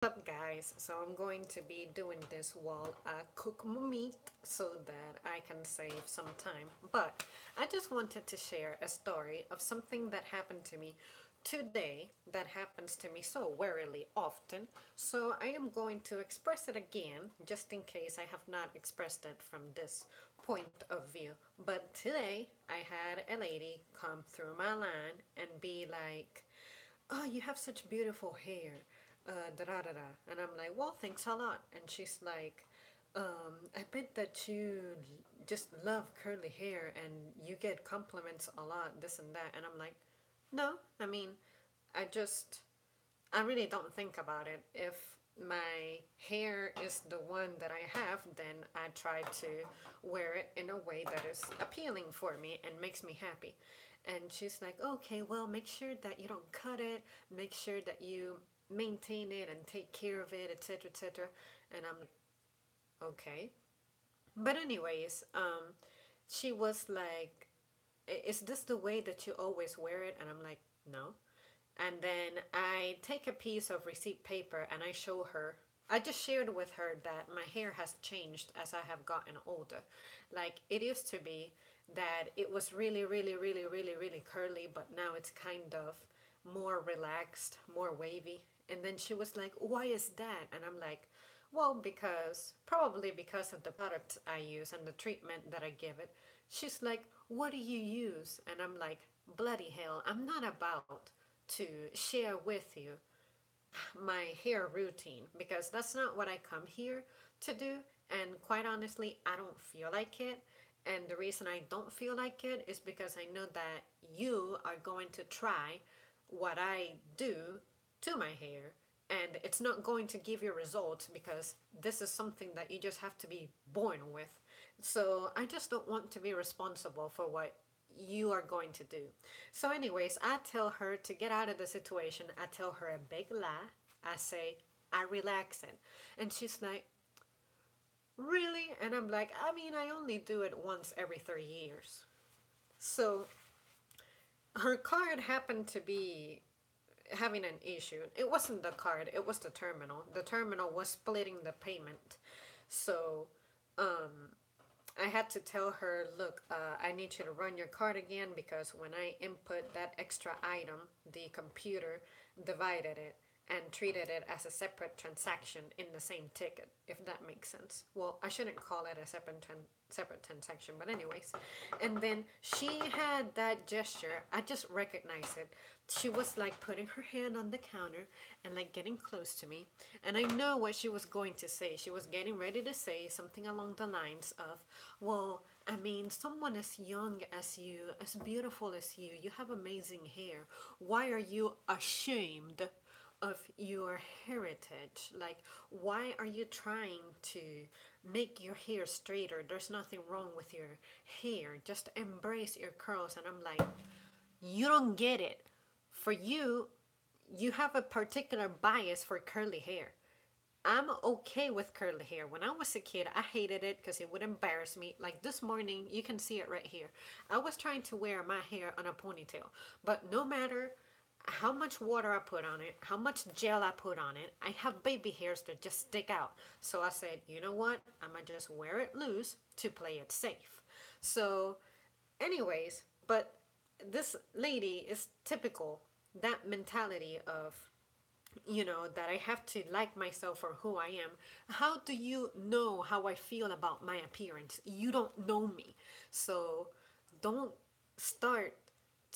But guys, so I'm going to be doing this while I cook my meat so that I can save some time. But I just wanted to share a story of something that happened to me today that happens to me so warily often. So I am going to express it again just in case I have not expressed it from this point of view. But today I had a lady come through my line and be like, "Oh, you have such beautiful hair, da da da da." And I'm like, "Well, thanks a lot." And she's like, "I bet that you just love curly hair and you get compliments a lot, this and that." And I'm like, "No, I mean, I just, I really don't think about it. If my hair is the one that I have, then I try to wear it in a way that is appealing for me and makes me happy." And she's like, "Okay, well, make sure that you don't cut it, make sure that you maintain it and take care of it, etc., etc." And I'm like, "Okay." But, anyways, she was like, "Is this the way that you always wear it?" And I'm like, "No." And then I take a piece of receipt paper and I show her. I just shared with her that my hair has changed as I have gotten older. Like, it used to be that it was really, really, really, really, really curly, but now it's kind of more relaxed, more wavy. And then she was like, "Why is that?" And I'm like, "Well, because probably because of the product I use and the treatment that I give it." She's like, "What do you use?" And I'm like, "Bloody hell, I'm not about to share with you my hair routine because that's not what I come here to do. And quite honestly, I don't feel like it. And the reason I don't feel like it is because I know that you are going to try what I do to my hair. And it's not going to give you results because this is something that you just have to be born with. So I just don't want to be responsible for what you are going to do. So, anyways, I tell her to get out of the situation. I tell her a big lie. I say, "I relax it." And she's like, "Really?" And I'm like, "I mean, I only do it once every 3 years." So, her card happened to be having an issue. It wasn't the card, it was the terminal. The terminal was splitting the payment. So, um, I had to tell her, "Look, I need you to run your card again because when I input that extra item, the computer divided it and treated it as a separate transaction in the same ticket," if that makes sense. Well, I shouldn't call it a separate transaction, but anyways. And then she had that gesture. I just recognized it. She was like putting her hand on the counter and like getting close to me. And I know what she was going to say. She was getting ready to say something along the lines of, "Well, I mean, someone as young as you, as beautiful as you have amazing hair. Why are you ashamed of your heritage? Like, why are you trying to make your hair straighter? There's nothing wrong with your hair. Just embrace your curls." And I'm like, "You don't get it. For you, you have a particular bias for curly hair. I'm okay with curly hair. When I was a kid, I hated it because it would embarrass me. Like this morning, you can see it right here. I was trying to wear my hair on a ponytail, but no matter how much water I put on it, how much gel I put on it, I have baby hairs that just stick out. So I said, you know what? I'm gonna just wear it loose to play it safe. So, anyways, but this lady is typical that mentality of, that I have to like myself for who I am. How do you know how I feel about my appearance? You don't know me. So don't start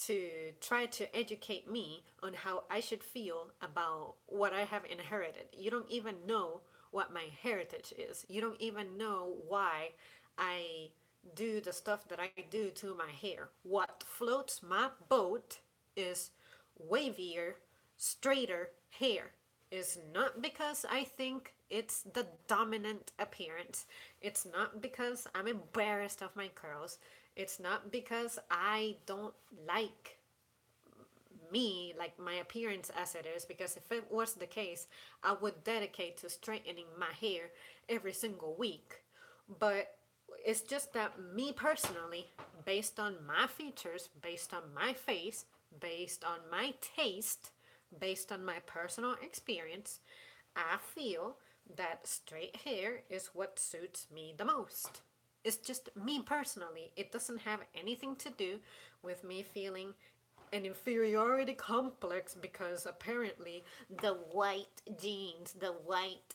to try to educate me on how I should feel about what I have inherited. You don't even know what my heritage is. You don't even know why I do the stuff that I do to my hair. What floats my boat is wavier, straighter hair. Is not because I think it's the dominant appearance. It's not because I'm embarrassed of my curls. It's not because I don't like me, like my appearance as it is, because if it was the case, I would dedicate to straightening my hair every single week. But it's just that me personally, based on my features, based on my face, based on my taste, based on my personal experience, I feel that straight hair is what suits me the most. It's just me personally. It doesn't have anything to do with me feeling an inferiority complex because apparently the white genes, the white,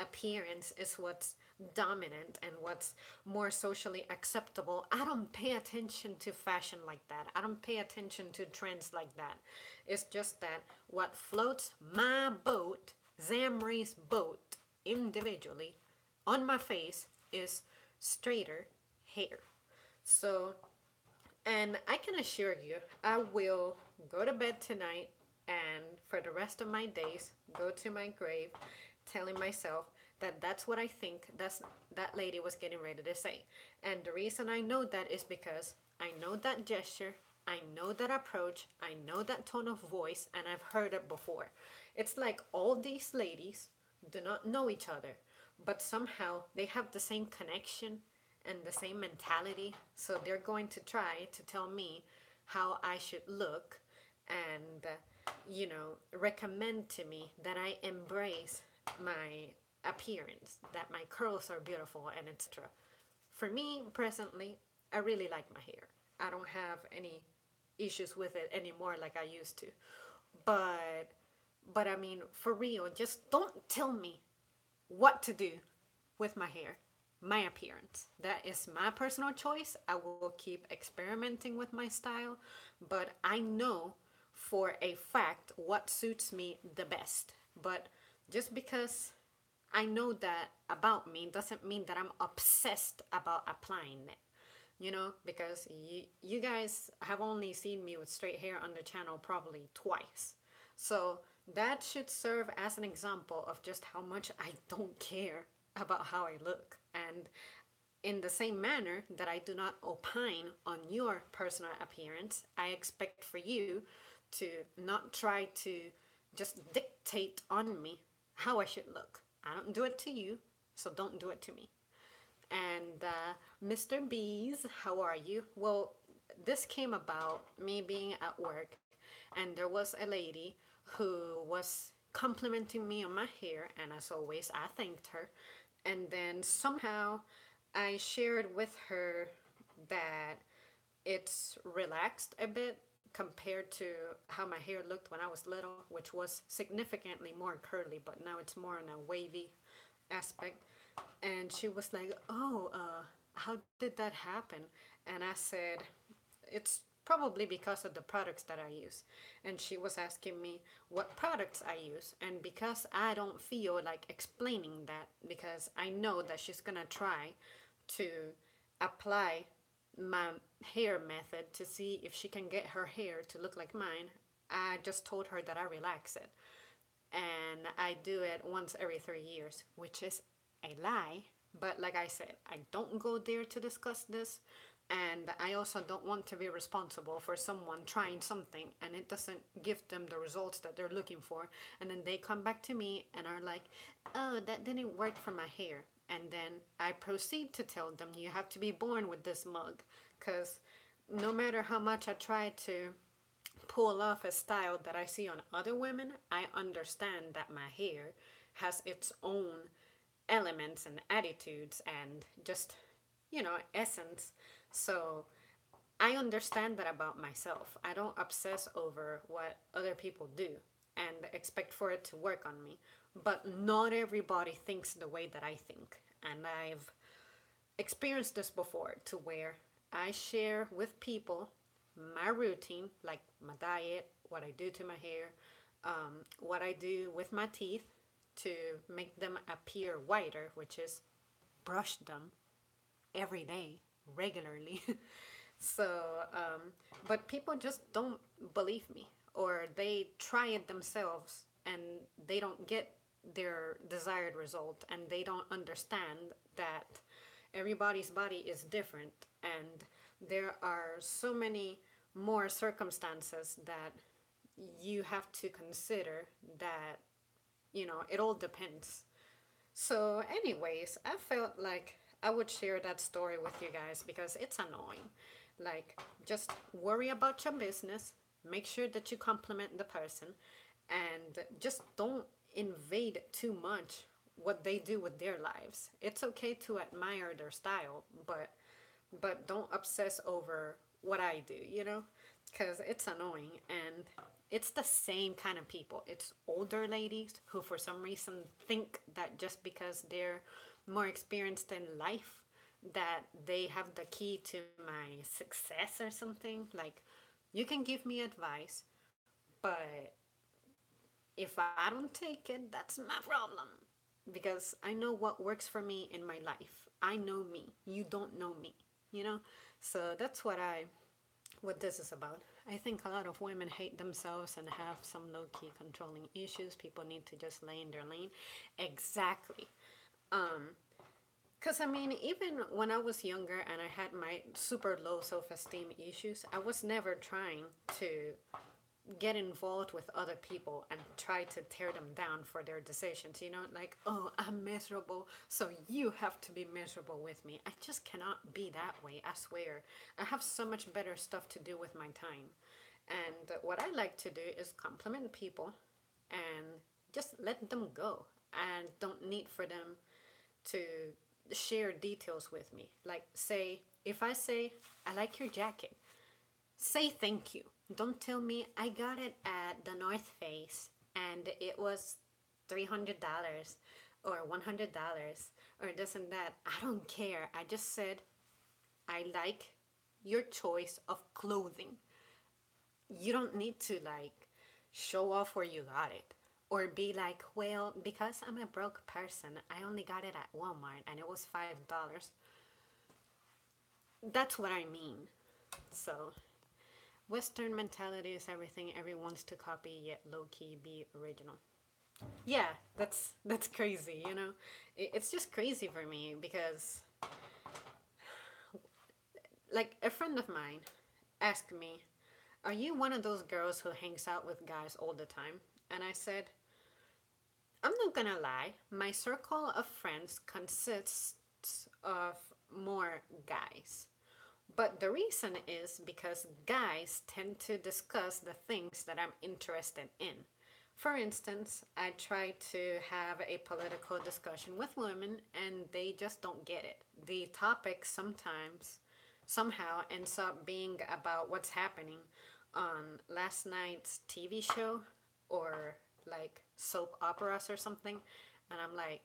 appearance is what's dominant and what's more socially acceptable. I don't pay attention to fashion like that. I don't pay attention to trends like that. It's just that what floats my boat, Zamri's boat, individually, on my face is straighter hair. So, and I can assure you, I will go to bed tonight and for the rest of my days, go to my grave telling myself that that's what I think that lady was getting ready to say. And the reason I know that is because I know that gesture, I know that approach, I know that tone of voice, and I've heard it before. It's like all these ladies do not know each other, but somehow they have the same connection and the same mentality. So they're going to try to tell me how I should look and, recommend to me that I embrace my appearance, that my curls are beautiful, and etc. For me, presently, I really like my hair. I don't have any issues with it anymore like I used to. But but I mean, for real, just don't tell me what to do with my hair, my appearance. That is my personal choice. I will keep experimenting with my style, but I know for a fact what suits me the best. But just because I know that about me doesn't mean that I'm obsessed about applying it. Because you guys have only seen me with straight hair on the channel probably twice. So that should serve as an example of just how much I don't care about how I look. And in the same manner that I do not opine on your personal appearance, I expect for you to not try to just dictate on me how I should look. I don't do it to you, so don't do it to me. And Mr. Bees, how are you? Well, this came about me being at work, and there was a lady who was complimenting me on my hair, and as always, I thanked her. And then somehow I shared with her that it's relaxed a bit compared to how my hair looked when I was little, which was significantly more curly, but now it's more in a wavy aspect. And she was like, "Oh, how did that happen?" And I said, "It's probably because of the products that I use." And she was asking me what products I use. And because I don't feel like explaining that, because I know that she's gonna try to apply my hair method to see if she can get her hair to look like mine, I just told her that I relax it. And I do it once every 3 years, which is a lie. But like I said, I don't go there to discuss this. And I also don't want to be responsible for someone trying something and it doesn't give them the results that they're looking for. And then they come back to me and are like, "Oh, that didn't work for my hair." And then I proceed to tell them, "You have to be born with this mug." Because no matter how much I try to pull off a style that I see on other women, I understand that my hair has its own elements and attitudes and just, essence. So I understand that about myself. I don't obsess over what other people do and expect for it to work on me. But not everybody thinks the way that I think. And I've experienced this before to where I share with people my routine, like my diet, what I do to my hair, what I do with my teeth to make them appear whiter, which is brush them every day, regularly. So, but people just don't believe me, or they try it themselves and they don't get their desired result, and they don't understand that everybody's body is different, and there are so many more circumstances that you have to consider that, it all depends. So, anyways, I felt like I would share that story with you guys because it's annoying. Like, just worry about your business, make sure that you compliment the person, and just don't invade too much what they do with their lives. It's okay to admire their style, but don't obsess over what I do, you know? Because it's annoying and it's the same kind of people. It's older ladies who, for some reason, think that just because they're more experienced in life, that they have the key to my success or something. Like, you can give me advice, but if I don't take it, that's my problem. Because I know what works for me in my life. I know me. You don't know me, you know? So that's what this is about. I think a lot of women hate themselves and have some low key controlling issues. People need to just lay in their lane. Exactly. Because I mean, even when I was younger and I had my super low self esteem issues, I was never trying to get involved with other people and try to tear them down for their decisions. You know, like, oh, I'm miserable, so you have to be miserable with me. I just cannot be that way, I swear. I have so much better stuff to do with my time. And what I like to do is compliment people and just let them go. And don't need for them to share details with me. Like, say, if I say, I like your jacket, say thank you. Don't tell me I got it at the North Face and it was $300 or $100 or this and that. I don't care. I just said I like your choice of clothing. You don't need to like show off where you got it or be like, well, because I'm a broke person, I only got it at Walmart and it was $5. That's what I mean. So Western mentality is everything everyone wants to copy, yet low key be original. Yeah, that's crazy. You know, it's just crazy for me because, like, a friend of mine asked me, "Are you one of those girls who hangs out with guys all the time?" And I said, "I'm not gonna lie. My circle of friends consists of more guys." But the reason is because guys tend to discuss the things that I'm interested in. For instance, I try to have a political discussion with women and they just don't get it. The topic sometimes, somehow, ends up being about what's happening on last night's TV show or like soap operas or something. And I'm like,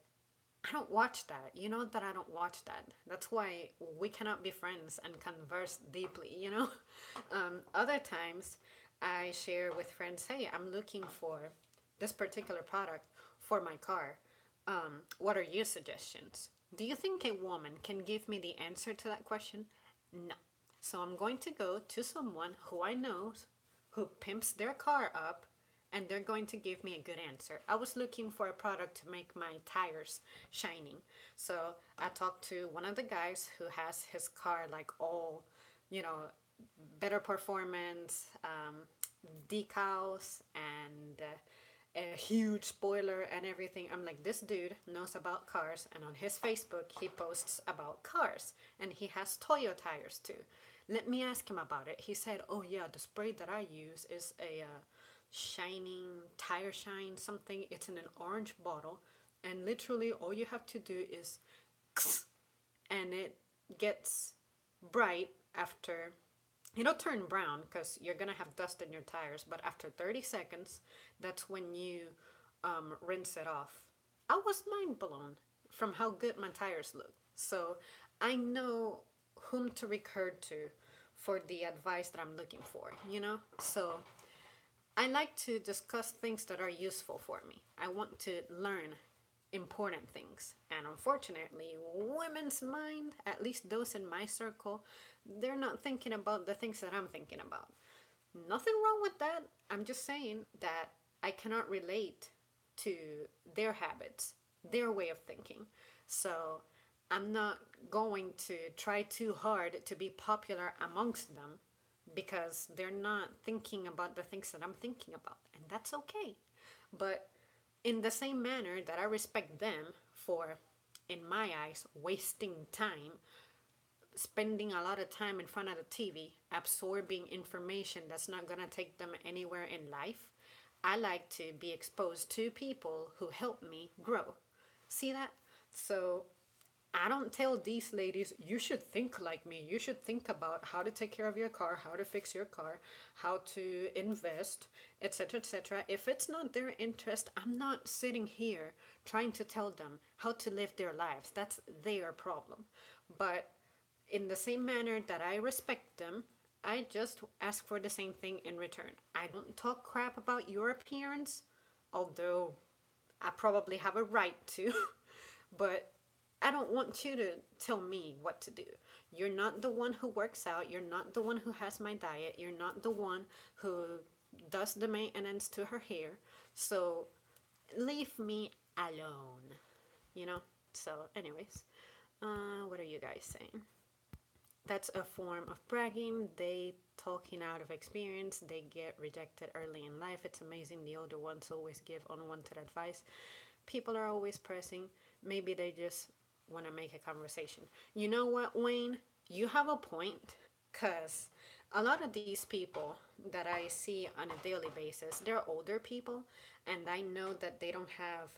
I don't watch that. You know that I don't watch that. That's why we cannot be friends and converse deeply, you know? Other times, I share with friends, hey, I'm looking for this particular product for my car. What are your suggestions? Do you think a woman can give me the answer to that question? No. So I'm going to go to someone who I know who pimps their car up and they're going to give me a good answer. I was looking for a product to make my tires shining. So I talked to one of the guys who has his car like all, you know, better performance, decals, and a huge spoiler and everything. I'm like, this dude knows about cars, and on his Facebook, he posts about cars, and he has Toyo tires too. Let me ask him about it. He said, oh, yeah, the spray that I use is a shining tire shine something. It's in an orange bottle, and literally all you have to do is and it gets bright after it'll turn brown because you're gonna have dust in your tires, but after 30 seconds that's when you rinse it off. I was mind blown from how good my tires look. So I know whom to recur to for the advice that I'm looking for, you know? So I like to discuss things that are useful for me. I want to learn important things. And unfortunately, women's mind, at least those in my circle, they're not thinking about the things that I'm thinking about. Nothing wrong with that. I'm just saying that I cannot relate to their habits, their way of thinking. So I'm not going to try too hard to be popular amongst them because they're not thinking about the things that I'm thinking about, and that's okay. But in the same manner that I respect them for, in my eyes, wasting time, spending a lot of time in front of the TV, absorbing information that's not gonna take them anywhere in life, I like to be exposed to people who help me grow. See that? So I don't tell these ladies, you should think like me. You should think about how to take care of your car, how to fix your car, how to invest, etc., etc. If it's not their interest, I'm not sitting here trying to tell them how to live their lives. That's their problem. But in the same manner that I respect them, I just ask for the same thing in return. I don't talk crap about your appearance, although I probably have a right to, but I don't want you to tell me what to do. You're not the one who works out. You're not the one who has my diet. You're not the one who does the maintenance to her hair. So leave me alone, you know? So, anyways, what are you guys saying? That's a form of bragging. They talking out of experience. They get rejected early in life. It's amazing. The older ones always give unwanted advice. People are always pressing. Maybe they just want to make a conversation. You know what, Wayne? You have a point. Because a lot of these people that I see on a daily basis, they're older people. And I know that they don't have,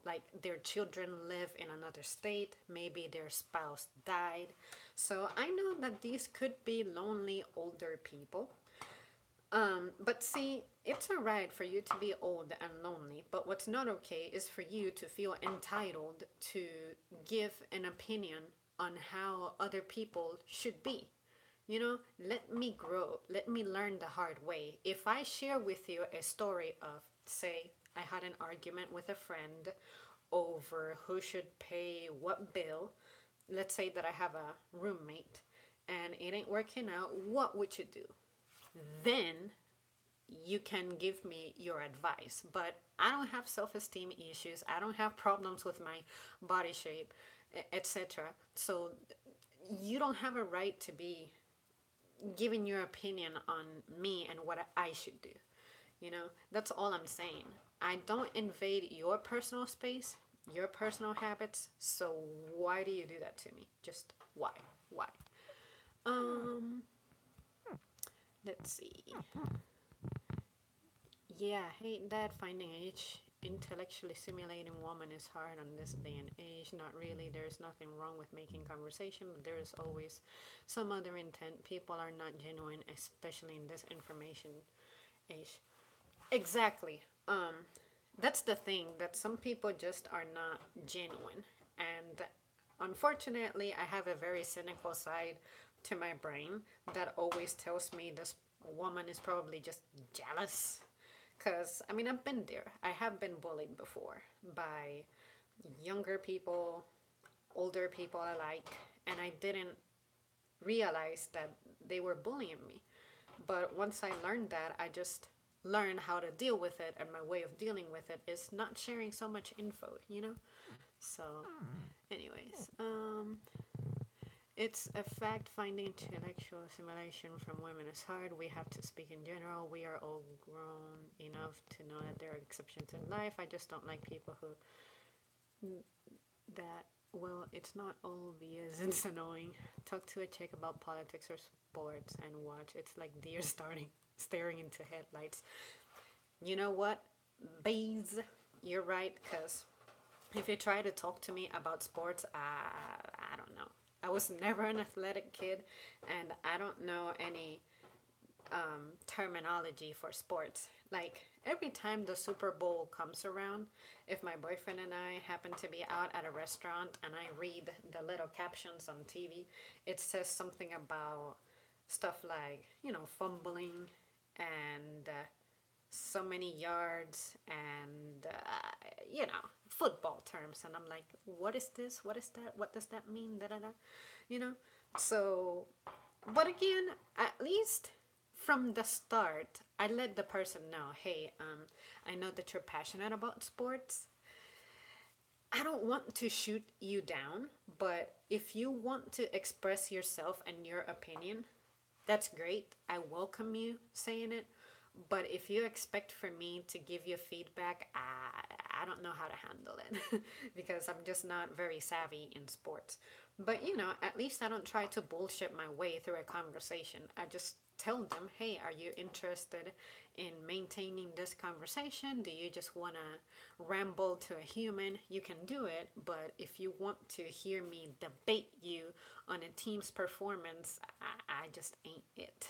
like, their children live in another state. Maybe their spouse died. So I know that these could be lonely older people. But see, it's alright for you to be old and lonely, but what's not okay is for you to feel entitled to give an opinion on how other people should be. You know, let me grow, let me learn the hard way. If I share with you a story of, say, I had an argument with a friend over who should pay what bill, let's say that I have a roommate and it ain't working out, what would you do? Then you can give me your advice. But I don't have self esteem issues, I don't have problems with my body shape, etc. So you don't have a right to be giving your opinion on me and what I should do. You know, that's all I'm saying. I don't invade your personal space, your personal habits. So why do you do that to me? Just why? Why? Um, let's see. Yeah, I hate that finding each intellectually stimulating woman is hard on this day and age. Not really. There's nothing wrong with making conversation, but there is always some other intent. People are not genuine, especially in this information age. Exactly. That's the thing that some people just are not genuine, and unfortunately, I have a very cynical side to my brain that always tells me this woman is probably just jealous. Because, I mean, I've been there. I have been bullied before by younger people, older people alike, and I didn't realize that they were bullying me. But once I learned that, I just learned how to deal with it, and my way of dealing with it is not sharing so much info, you know? So, anyways, it's a fact finding intellectual assimilation from women is hard. We have to speak in general. We are all grown enough to know that there are exceptions in life. I just don't like people who that well, it's not obvious. It's annoying. Talk to a chick about politics or sports and watch. It's like deer starting staring into headlights. You know what, bees? You're right. Cause if you try to talk to me about sports, I don't know. I was never an athletic kid, and I don't know any terminology for sports. Like every time the Super Bowl comes around, if my boyfriend and I happen to be out at a restaurant and I read the little captions on TV, it says something about stuff like, you know, fumbling and so many yards and, you know, football terms. And I'm like, what is this? What is that? What does that mean? Da da da. You know? So, but again, at least from the start, I let the person know, hey, I know that you're passionate about sports. I don't want to shoot you down, but if you want to express yourself and your opinion, that's great. I welcome you saying it. But if you expect for me to give you feedback, I don't know how to handle it because I'm just not very savvy in sports. But you know, at least I don't try to bullshit my way through a conversation. I just tell them, hey, are you interested in maintaining this conversation? Do you just want to ramble to a human? You can do it, but if you want to hear me debate you on a team's performance, I just ain't it.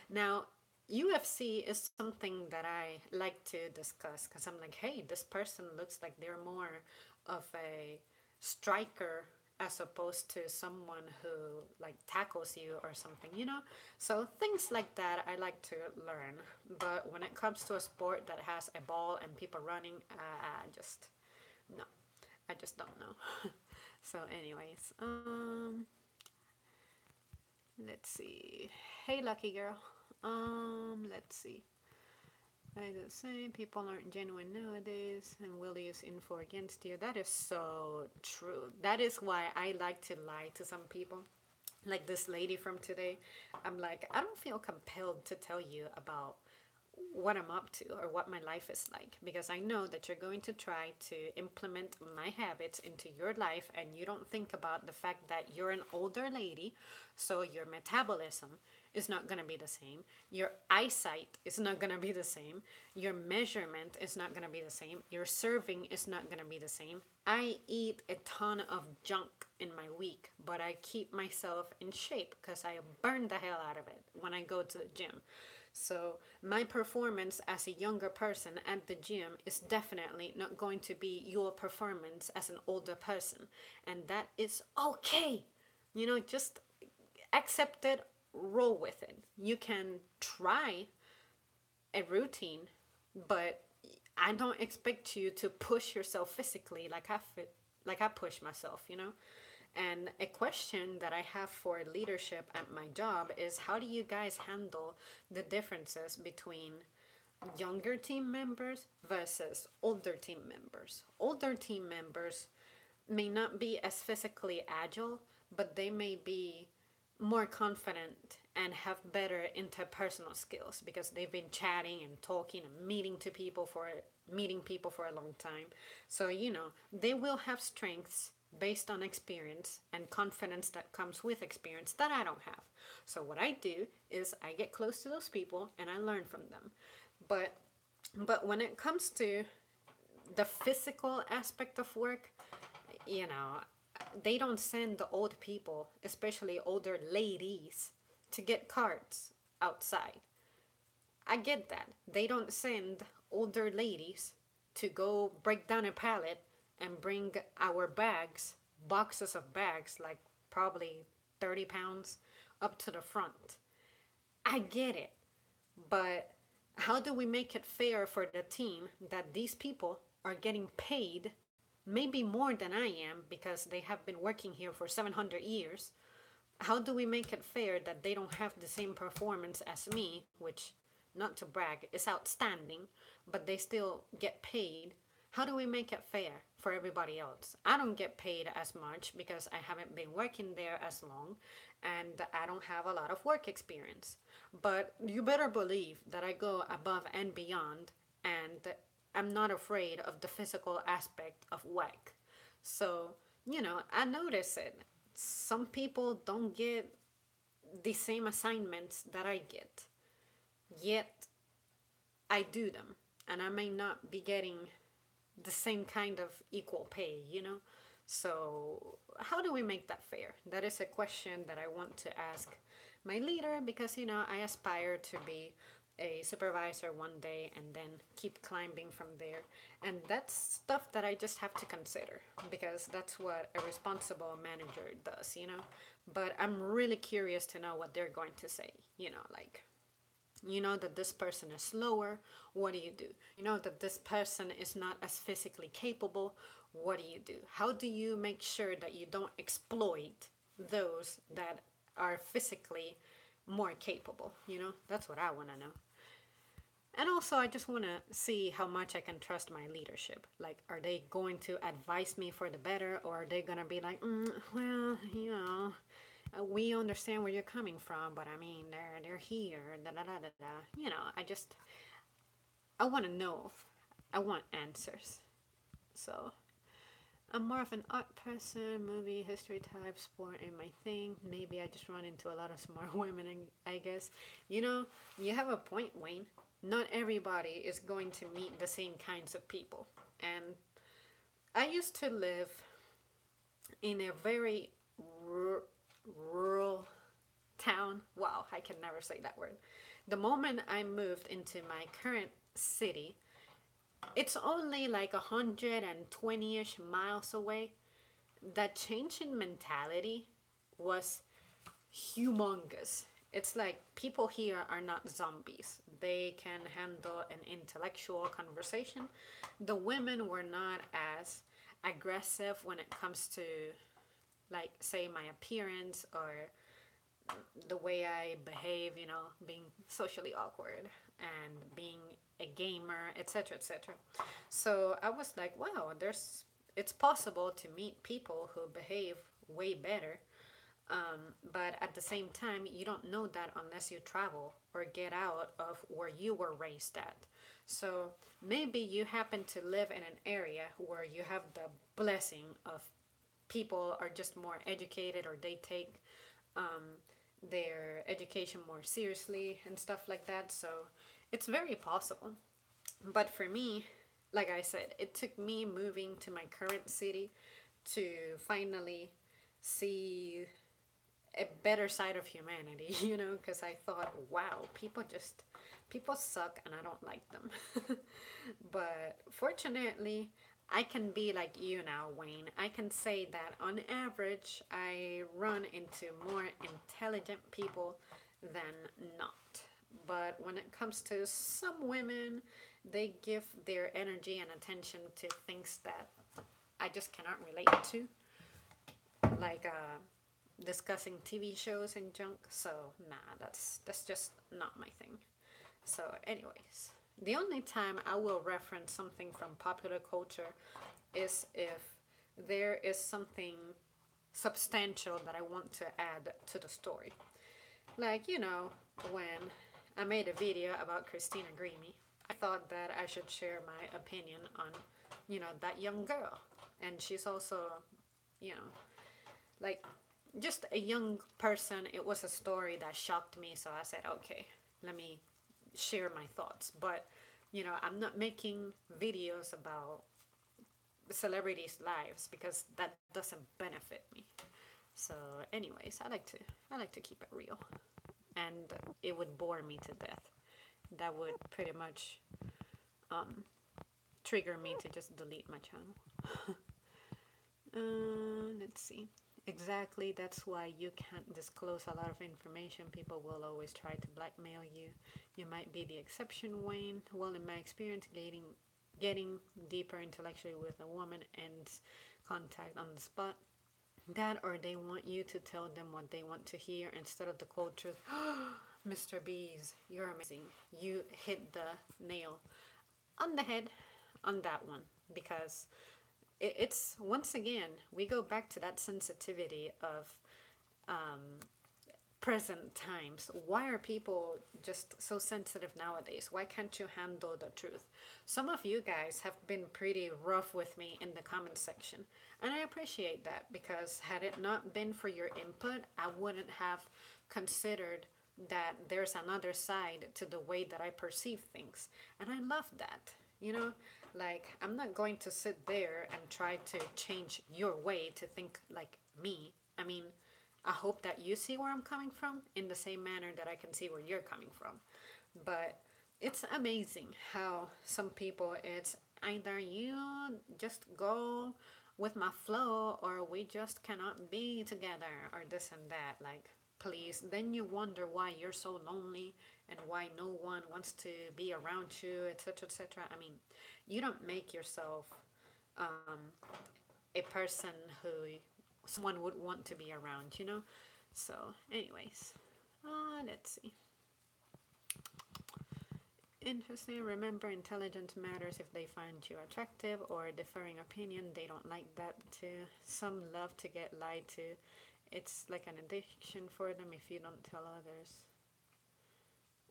Now, UFC is something that I like to discuss because I'm like, hey, this person looks like they're more of a striker as opposed to someone who like tackles you or something, you know? So things like that I like to learn. But when it comes to a sport that has a ball and people running, I just no, I just don't know. So, anyways, let's see. Hey, lucky girl. Let's see. I was saying people aren't genuine nowadays and will use info against you. That is so true. That is why I like to lie to some people. Like this lady from today, I'm like, I don't feel compelled to tell you about what I'm up to or what my life is like because I know that you're going to try to implement my habits into your life and you don't think about the fact that you're an older lady, so your metabolism is not going to be the same, your eyesight is not going to be the same, your measurement is not going to be the same, your serving is not going to be the same. I eat a ton of junk in my week, but I keep myself in shape because I burn the hell out of it when I go to the gym. So, my performance as a younger person at the gym is definitely not going to be your performance as an older person. And that is okay. You know, just accept it, roll with it. You can try a routine, but I don't expect you to push yourself physically like I push myself, you know? And a question that I have for leadership at my job is how do you guys handle the differences between younger team members versus older team members? Older team members may not be as physically agile, but they may be more confident and have better interpersonal skills because they've been chatting and talking and meeting people for a long time. So, you know, they will have strengths based on experience and confidence that comes with experience that I don't have. So what I do is I get close to those people and I learn from them. But when it comes to the physical aspect of work, you know, they don't send the old people, especially older ladies, to get cards outside. I get that. They don't send older ladies to go break down a pallet and bring our bags, boxes of bags, like probably 30 pounds, up to the front. I get it. But how do we make it fair for the team that these people are getting paid maybe more than I am because they have been working here for 700 years? How do we make it fair that they don't have the same performance as me, which, not to brag, is outstanding, but they still get paid? How do we make it fair for everybody else? I don't get paid as much because I haven't been working there as long and I don't have a lot of work experience. But you better believe that I go above and beyond and I'm not afraid of the physical aspect of work. So, you know, I notice it. Some people don't get the same assignments that I get, yet I do them. And I may not be getting the same kind of equal pay, you know? So, how do we make that fair? That is a question that I want to ask my leader because, you know, I aspire to be a supervisor one day and then keep climbing from there. And that's stuff that I just have to consider because that's what a responsible manager does, you know? But I'm really curious to know what they're going to say, you know, like you know that this person is slower, what do you do? You know that this person is not as physically capable, what do you do? How do you make sure that you don't exploit those that are physically more capable? You know, that's what I want to know. And also, I just want to see how much I can trust my leadership. Like, are they going to advise me for the better, or are they going to be like, well, you know, we understand where you're coming from, but I mean, they're here, da da da da da. You know, I want to know. I want answers. So, I'm more of an art person, movie, history type, sport ain't my thing. Maybe I just run into a lot of smart women, I guess. You know, you have a point, Wayne. Not everybody is going to meet the same kinds of people. And I used to live in a very rural town. Wow, I can never say that word. The moment I moved into my current city, it's only like 120-ish miles away. That change in mentality was humongous. It's like people here are not zombies. They can handle an intellectual conversation. The women were not as aggressive when it comes to, like, say, my appearance or the way I behave, being socially awkward and being a gamer, etc., etc. So I was like, wow, it's possible to meet people who behave way better. But at the same time, you don't know that unless you travel or get out of where you were raised at. So maybe you happen to live in an area where you have the blessing of people are just more educated, or they take um, their education more seriously and stuff like that. So it's very possible. But for me, like I said, it took me moving to my current city to finally see a better side of humanity, because I thought, wow, people suck and I don't like them. But fortunately, I can be like you now, Wayne. I can say that on average, I run into more intelligent people than not. But when it comes to some women, they give their energy and attention to things that I just cannot relate to, like discussing TV shows and junk. So nah, that's just not my thing. So, anyways, the only time I will reference something from popular culture is if there is something substantial that I want to add to the story. Like, when I made a video about Christina Grimmie, I thought that I should share my opinion on, that young girl. And she's also, you know, like just a young person. It was a story that shocked me, so I said, okay, let me share my thoughts. But, I'm not making videos about celebrities' lives because that doesn't benefit me. So, anyways, I like to keep it real, and it would bore me to death. That would pretty much um, trigger me to just delete my channel. Let's see. Exactly, that's why you can't disclose a lot of information. People will always try to blackmail you. You might be the exception, Wayne. Well, in my experience, getting deeper intellectually with a woman ends contact on the spot. That, or they want you to tell them what they want to hear instead of the cold truth. Mr. Bees, you're amazing. You hit the nail on the head on that one, because it's once again, we go back to that sensitivity of um, present times. Why are people just so sensitive nowadays? Why can't you handle the truth? Some of you guys have been pretty rough with me in the comment section, and I appreciate that, because had it not been for your input, I wouldn't have considered that there's another side to the way that I perceive things. And I love that. Like, I'm not going to sit there and try to change your way to think like me. I mean, I hope that you see where I'm coming from in the same manner that I can see where you're coming from. But it's amazing how some people, it's either you just go with my flow, or we just cannot be together, or this and that. Like, please. Then you wonder why you're so lonely and why no one wants to be around you, etc., etc. I mean, you don't make yourself um, a person who someone would want to be around. So, anyways, let's see. Interesting. Remember, intelligence matters if they find you attractive, or differing opinion. They don't like that too. Some love to get lied to. It's like an addiction for them if you don't tell others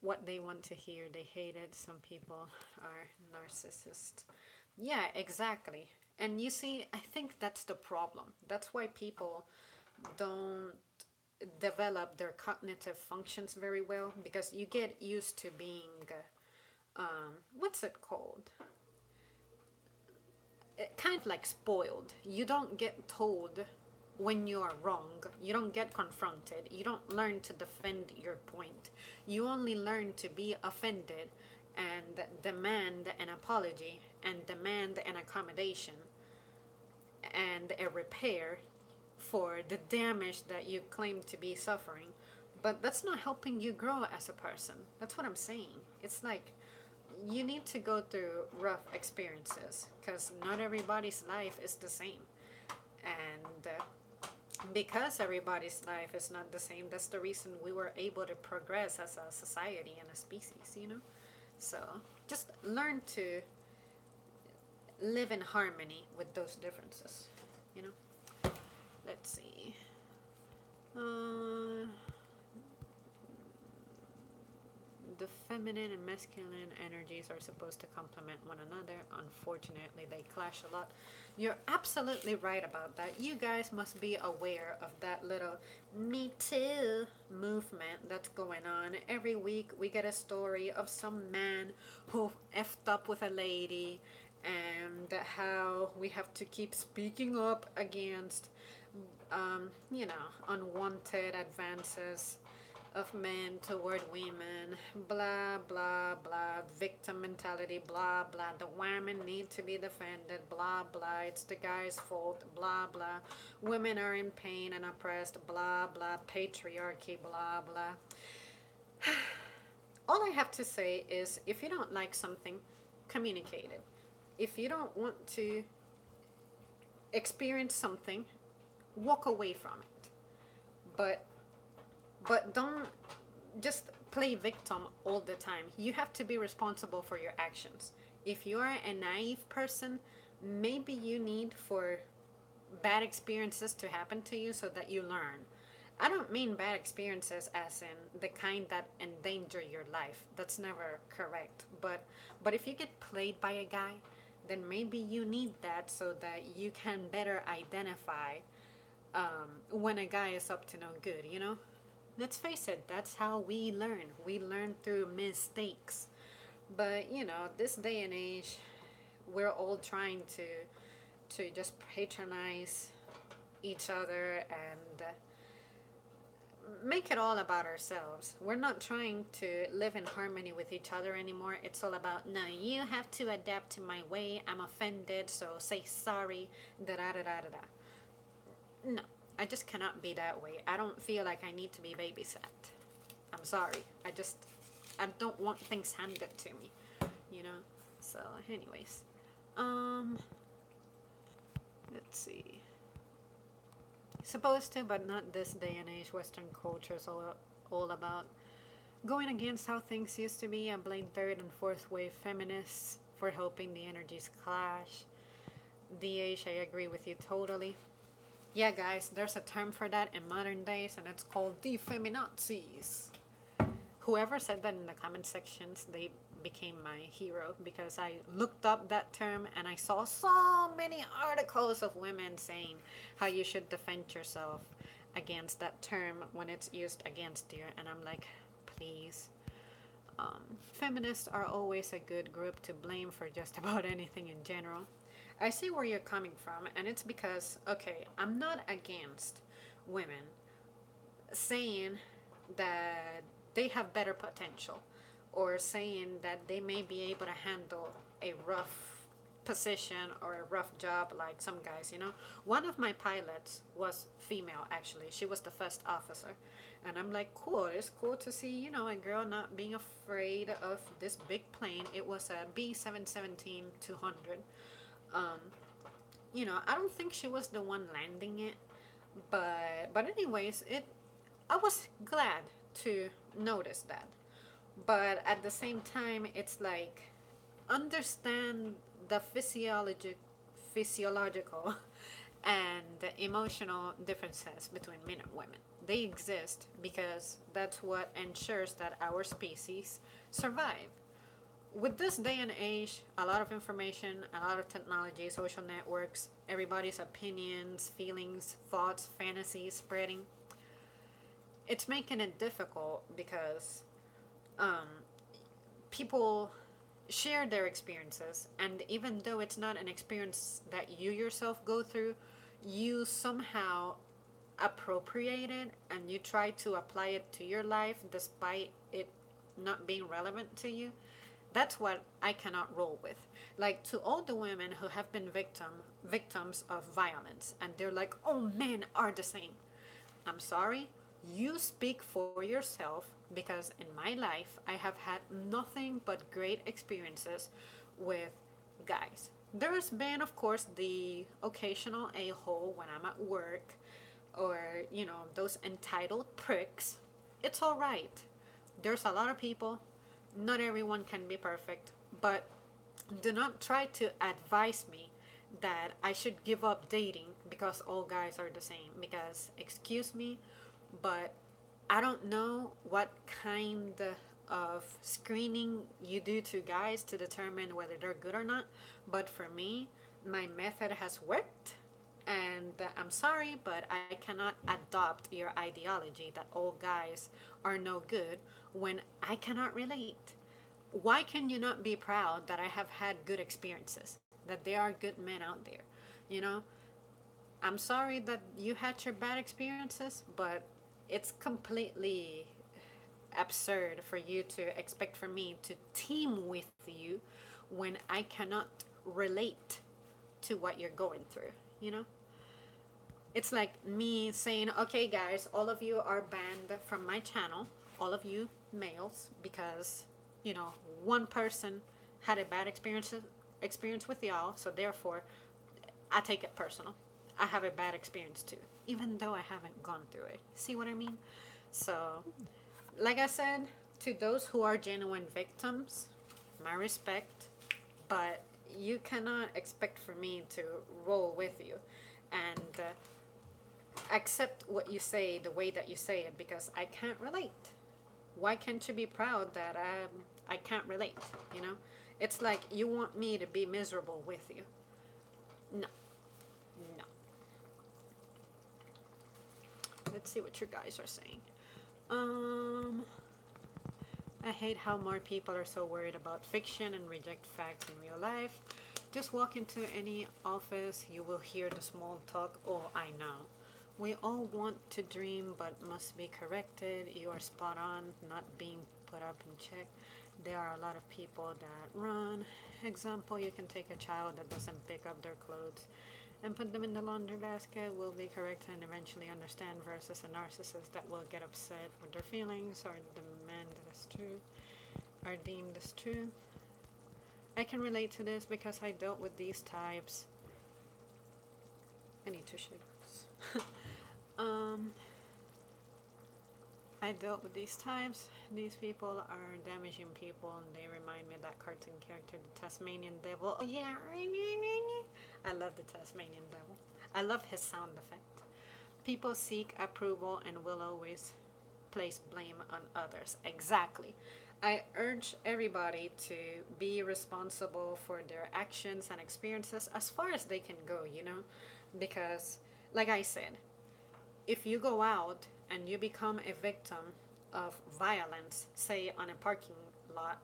what they want to hear. They hate it. Some people are narcissists. Yeah, exactly. And you see, I think that's the problem. That's why people don't develop their cognitive functions very well, because you get used to being, what's it called? Kind of like spoiled. You don't get told when you are wrong. You don't get confronted. You don't learn to defend your point. You only learn to be offended and demand an apology and demand an accommodation and a repair for the damage that you claim to be suffering. But that's not helping you grow as a person. That's what I'm saying. It's like you need to go through rough experiences, because not everybody's life is the same. And because everybody's life is not the same, that's the reason we were able to progress as a society and a species, you know? So just learn to live in harmony with those differences, you know? Let's see. Uh, the feminine and masculine energies are supposed to complement one another. Unfortunately, they clash a lot. You're absolutely right about that. You guys must be aware of that little Me Too movement that's going on. Every week, we get a story of some man who effed up with a lady, and how we have to keep speaking up against, unwanted advances of men toward women, blah, blah, blah, victim mentality, blah, blah, the women need to be defended, blah, blah, it's the guy's fault, blah, blah, women are in pain and oppressed, blah, blah, patriarchy, blah, blah. All I have to say is, if you don't like something, communicate it. If you don't want to experience something, walk away from it. But don't just play victim all the time. You have to be responsible for your actions. If you are a naive person, maybe you need for bad experiences to happen to you so that you learn. I don't mean bad experiences as in the kind that endanger your life. That's never correct. But if you get played by a guy, then maybe you need that so that you can better identify, when a guy is up to no good, you know? Let's face it, that's how we learn. We learn through mistakes. But, this day and age, we're all trying to just patronize each other and make it all about ourselves. We're not trying to live in harmony with each other anymore. It's all about, no, you have to adapt to my way. I'm offended, so say sorry. Da da da da da da. No, I just cannot be that way. I don't feel like I need to be babysat. I'm sorry. I don't want things handed to me, you know? So, anyways. Um, let's see. Supposed to, but not this day and age. Western culture is all about going against how things used to be. I blame third and fourth wave feminists for helping the energies clash. DH, I agree with you totally. Yeah, guys, there's a term for that in modern days, and it's called the feminazis. Whoever said that in the comment sections, they became my hero, because I looked up that term and I saw so many articles of women saying how you should defend yourself against that term when it's used against you. And I'm like, please. Feminists are always a good group to blame for just about anything in general. I see where you're coming from, and it's because, okay, I'm not against women saying that they have better potential, or saying that they may be able to handle a rough position or a rough job like some guys, you know. One of my pilots was female, actually. She was the first officer. And I'm like, cool, it's cool to see, a girl not being afraid of this big plane. It was a B717-200. Um, I don't think she was the one landing it, but anyways, I was glad to notice that. But at the same time, it's like, understand the physiological and emotional differences between men and women. They exist because that's what ensures that our species survive. with this day and age, a lot of information, a lot of technology, social networks, everybody's opinions, feelings, thoughts, fantasies spreading, it's making it difficult because um, people share their experiences, and even though it's not an experience that you yourself go through, you somehow appropriate it and you try to apply it to your life despite it not being relevant to you. That's what I cannot roll with. Like, to all the women who have been victims of violence and they're like, oh, men are the same. I'm sorry, you speak for yourself, because in my life I have had nothing but great experiences with guys. There's been, of course, the occasional a hole when I'm at work, or, those entitled pricks. It's all right. There's a lot of people. Not everyone can be perfect, but do not try to advise me that I should give up dating because all guys are the same. Because, excuse me, but I don't know what kind of screening you do to guys to determine whether they're good or not. But for me, my method has worked. And I'm sorry, but I cannot adopt your ideology that all guys are no good when I cannot relate. Why can you not be proud that I have had good experiences? That there are good men out there? You know, I'm sorry that you had your bad experiences, but it's completely absurd for you to expect for me to team with you when I cannot relate to what you're going through, you know? It's like me saying, okay, guys, all of you are banned from my channel, all of you males, because, you know, one person had a bad experience with y'all, so therefore I take it personal. I have a bad experience too, even though I haven't gone through it. See what I mean? So, like I said, to those who are genuine victims, my respect, but you cannot expect for me to roll with you and accept what you say the way that you say it, because I can't relate. Why can't you be proud that I can't relate? You know, it's like you want me to be miserable with you. No, no. Let's see what you guys are saying. Um, I hate how more people are so worried about fiction and reject facts in real life. Just walk into any office, you will hear the small talk. Oh, I know. We all want to dream but must be corrected. You are spot on, not being put up in check. There are a lot of people that run. Example, you can take a child that doesn't pick up their clothes and put them in the laundry basket, will be correct and eventually understand, versus a narcissist that will get upset with their feelings or demand that is true, are deemed as true. I can relate to this because I dealt with these types. I need to shake this. um, I dealt with these types. These people are damaging people, and they remind me of that cartoon character, the Tasmanian Devil. Oh yeah, I love the Tasmanian Devil. I love his sound effect. People seek approval and will always place blame on others. Exactly. I urge everybody to be responsible for their actions and experiences as far as they can go, you know? Because, like I said, if you go out and you become a victim of violence, say on a parking lot,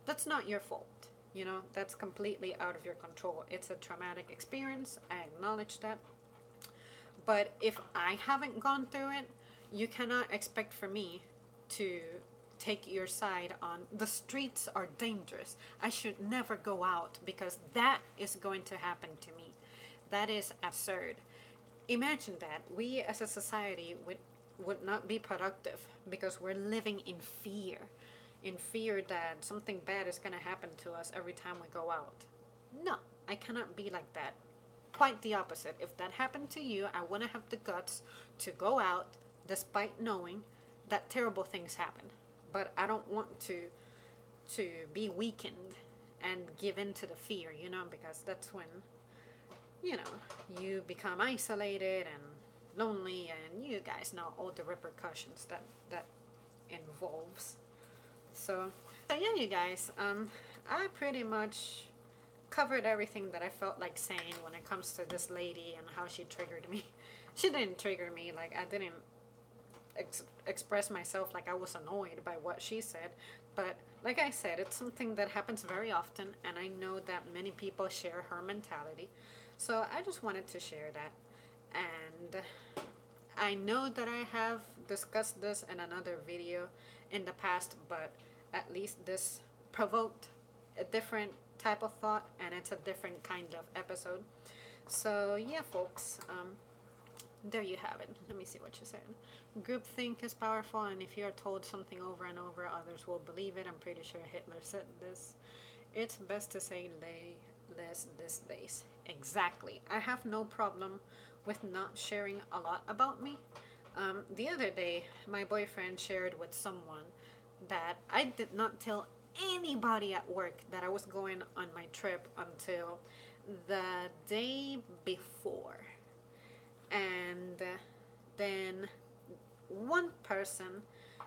that's not your fault. You know, that's completely out of your control. It's a traumatic experience. I acknowledge that. But if I haven't gone through it, you cannot expect for me to take your side on the streets are dangerous. I should never go out because that is going to happen to me. That is absurd. Imagine that we as a society would not be productive because we're living in fear that something bad is going to happen to us every time we go out. No, I cannot be like that. Quite the opposite. If that happened to you, I wouldn't have the guts to go out despite knowing that terrible things happen. But I don't want to be weakened and give in to the fear, you know, because that's when, you know, you become isolated and lonely, and you guys know all the repercussions that involves. So yeah, you guys, I pretty much covered everything that I felt like saying when it comes to this lady and how she triggered me. She didn't trigger me, like, I didn't express myself like I was annoyed by what she said. But like I said, it's something that happens very often, and I know that many people share her mentality. So I just wanted to share that. And I know that I have discussed this in another video in the past, but at least this provoked a different type of thought, and it's a different kind of episode. So yeah, folks, there you have it. Let me see what you said. Groupthink is powerful, and if you're told something over and over, others will believe it. I'm pretty sure Hitler said this. It's best to say less these days. Exactly. I have no problem with not sharing a lot about me. The other day, my boyfriend shared with someone that I did not tell anybody at work that I was going on my trip until the day before. And then one person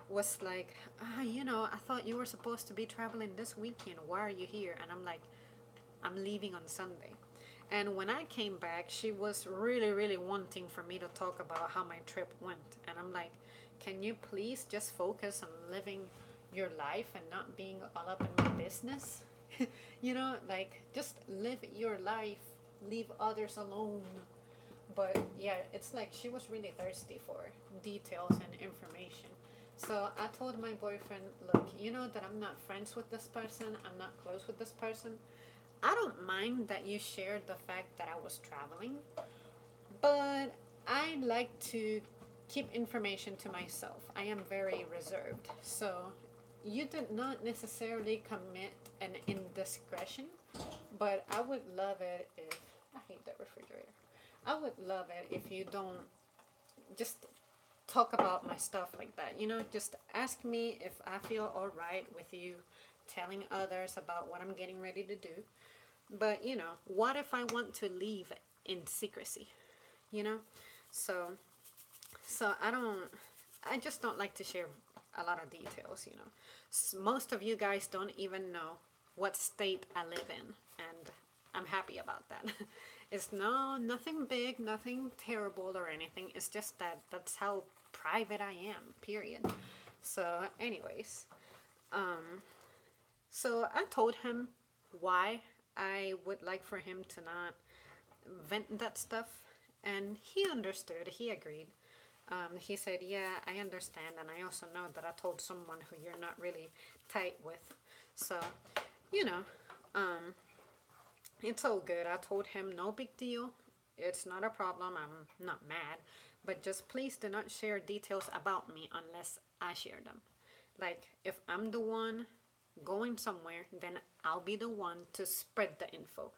was like, I thought you were supposed to be traveling this weekend. Why are you here? And I'm like, I'm leaving on Sunday. And when I came back, she was really, really wanting for me to talk about how my trip went. And I'm like, can you please just focus on living your life and not being all up in my business? Like, just live your life, leave others alone. But yeah, it's like she was really thirsty for details and information. So I told my boyfriend, look, you know that I'm not friends with this person, I'm not close with this person. I don't mind that you shared the fact that I was traveling, but I like to keep information to myself. I am very reserved. So you did not necessarily commit an indiscretion, but I would love it if I hate that refrigerator. I would love it if you don't just talk about my stuff like that. Just ask me if I feel all right with you telling others about what I'm getting ready to do. But, what if I want to leave in secrecy? You know? So, so I just don't like to share a lot of details. Most of you guys don't even know what state I live in, and I'm happy about that. It's nothing big, nothing terrible or anything. It's just that that's how private I am, period. So, anyways, so I told him why I would like for him to not vent that stuff, and he understood. He agreed. He said, "Yeah, I understand, and I also know that I told someone who you're not really tight with." So, you know, um, it's all good. I told him, no big deal. It's not a problem. I'm not mad, but just please do not share details about me unless I share them. Like, if I'm the one going somewhere, then I'll be the one to spread the info.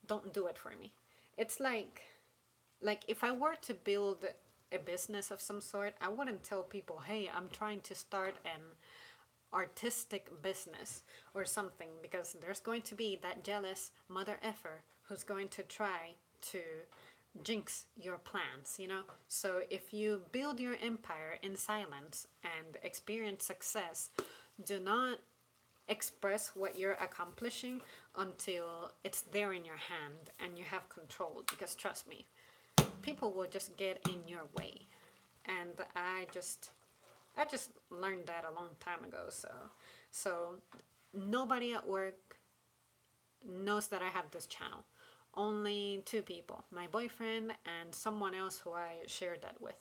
Don't do it for me. It's like if I were to build a business of some sort, I wouldn't tell people, "Hey, I'm trying to start an artistic business or something," because there's going to be that jealous mother effer who's going to try to jinx your plans. So if you build your empire in silence and experience success, do not express what you're accomplishing until it's there in your hand and you have control, because trust me, people will just get in your way. And I just learned that a long time ago. So nobody at work knows that I have this channel. Only two people, my boyfriend and someone else who I shared that with.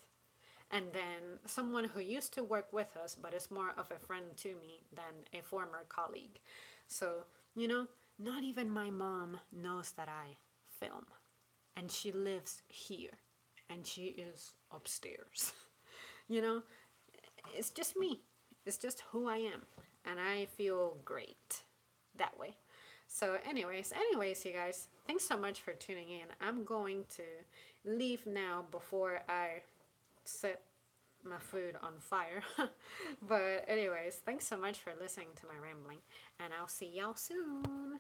And then someone who used to work with us, but is more of a friend to me than a former colleague. So, not even my mom knows that I film. And she lives here. And she is upstairs. you know, it's just me. It's just who I am. And I feel great that way. So anyways, you guys, thanks so much for tuning in. I'm going to leave now before I set my food on fire. But anyways, thanks so much for listening to my rambling, and I'll see y'all soon.